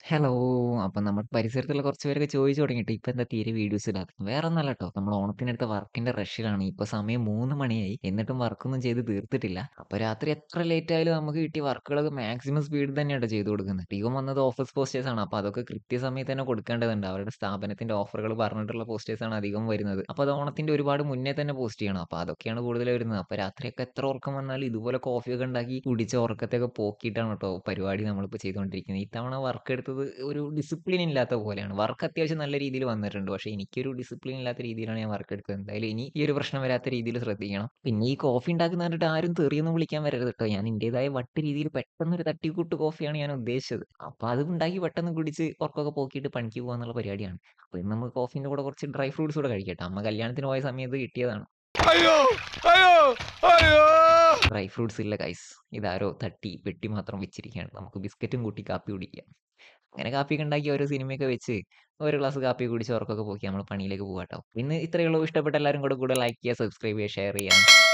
Hello. അപ്പൊ നമ്മുടെ പരിസരത്തുള്ള കുറച്ച് പേരൊക്കെ ചോദിച്ചു തുടങ്ങിയിട്ട് ഇപ്പൊ എന്താ തീരെ വീഡിയോസ് ഇടാത്തത്? വേറൊന്നല്ല ട്ടോ. നമ്മൾ ഓണത്തിനടുത്ത വർക്കിന്റെ റഷിലാണ്. ഇപ്പൊ സമയം 3 മണിയായി. എന്നിട്ടും വർക്കൊന്നും ചെയ്ത് തീർത്തിട്ടില്ല. അപ്പൊ രാത്രി എത്ര ലേറ്റ് ആയാലും നമുക്ക് കിട്ടിയ വർക്കുകളൊക്കെ മാക്സിമം സ്പീഡിൽ തന്നെയാണ് ചെയ്തു കൊടുക്കുന്നത്. അധികം വന്നത് ഓഫീസ് പോസ്റ്റേഴ്സ് ആണ്. അപ്പൊ അതൊക്കെ കൃത്യസമയത്ത് തന്നെ കൊടുക്കേണ്ടതുണ്ട്. അവരുടെ സ്ഥാപനത്തിന്റെ ഓഫറുകൾ പറഞ്ഞിട്ടുള്ള പോസ്റ്റേഴ്സ് ആണ് അധികം വരുന്നത്. അപ്പൊ അത് ഓണത്തിന്റെ ഒരുപാട് മുന്നേ തന്നെ പോസ്റ്റ് ചെയ്യണം. അപ്പൊ അതൊക്കെയാണ് കൂടുതൽ വരുന്നത്. അപ്പൊ രാത്രിയൊക്കെ എത്ര ഉറക്കം വന്നാലും ഇതുപോലെ കോഫിയൊക്കെ ഉണ്ടാക്കി കുടിച്ച ഉറക്കത്തെയൊക്കെ പോക്കിയിട്ടാണ് കേട്ടോ പരിപാടി നമ്മളിപ്പോൾ ചെയ്തുകൊണ്ടിരിക്കുന്നത്. ഇത്തവണ വർക്ക് എടുത്തത് ഒരു ഡിസിപ്ലിൻ ഇല്ലാത്ത പോലെയാണ്. വർക്ക് അത്യാവശ്യം നല്ല രീതിയിൽ വന്നിട്ടുണ്ട്. പക്ഷെ എനിക്കൊരു ഡിസിപ്ലിൻ ഇല്ലാത്ത രീതിയിലാണ് ഞാൻ വർക്ക് എടുത്തത്. എന്തായാലും ഇനി ഈ ഒരു പ്രശ്നം വരാത്ത രീതിയിൽ ശ്രദ്ധിക്കണം. പിന്നെ ഈ കോഫി ഉണ്ടാക്കുന്ന കണ്ടിട്ട് ആരും തെറിയൊന്നും വിളിക്കാൻ വരരുത് കേട്ടോ. ഞാൻ എന്റേതായ വട്ട് രീതിയിൽ പെട്ടെന്നൊരു തട്ടിക്കൂട്ട് കോഫിയാണ് ഞാൻ ഉദ്ദേശിച്ചത്. അപ്പൊ അത് ഉണ്ടാക്കി പെട്ടെന്ന് കുടിച്ച് ഉറക്കമൊക്കെ പോക്കിയിട്ട് പണിക്ക് പോകാന്നുള്ള പരിപാടിയാണ്. അപ്പൊ ഇന്ന് നമുക്ക് കോഫീന്റെ കൂടെ കുറച്ച് ഡ്രൈ ഫ്രൂട്ട്സ് കൂടെ കഴിക്കട്ടെ. അമ്മ കല്യാണത്തിന് പോയ സമയത്ത് കിട്ടിയതാണ്. അയ്യോ അയ്യോ അയ്യോ ഡ്രൈ ഫ്രൂട്ട്സ് ഇല്ല ഗൈസ്. ഇതാരോ തട്ടി പെട്ടി മാത്രം വെച്ചിരിക്കുകയാണ്. നമുക്ക് ബിസ്ക്കറ്റും കൂട്ടി കാപ്പി കുടിക്കാം. അങ്ങനെ കാപ്പിയൊക്കെ ഉണ്ടാക്കി ഓരോ സിനിമയൊക്കെ വെച്ച് ഒരു ഗ്ലാസ് കാപ്പി കുടിച്ച് ഉറക്കൊക്കെ പോക്കി നമ്മൾ പണിയിലേക്ക് പോകാട്ടോ. ഇന്ന് ഇത്രയേ ഉള്ളൂ. ഇഷ്ടപ്പെട്ട എല്ലാവരും കൂടെ ലൈക്ക് ചെയ്യുക, സബ്സ്ക്രൈബ് ചെയ്യുക, ഷെയർ ചെയ്യുക.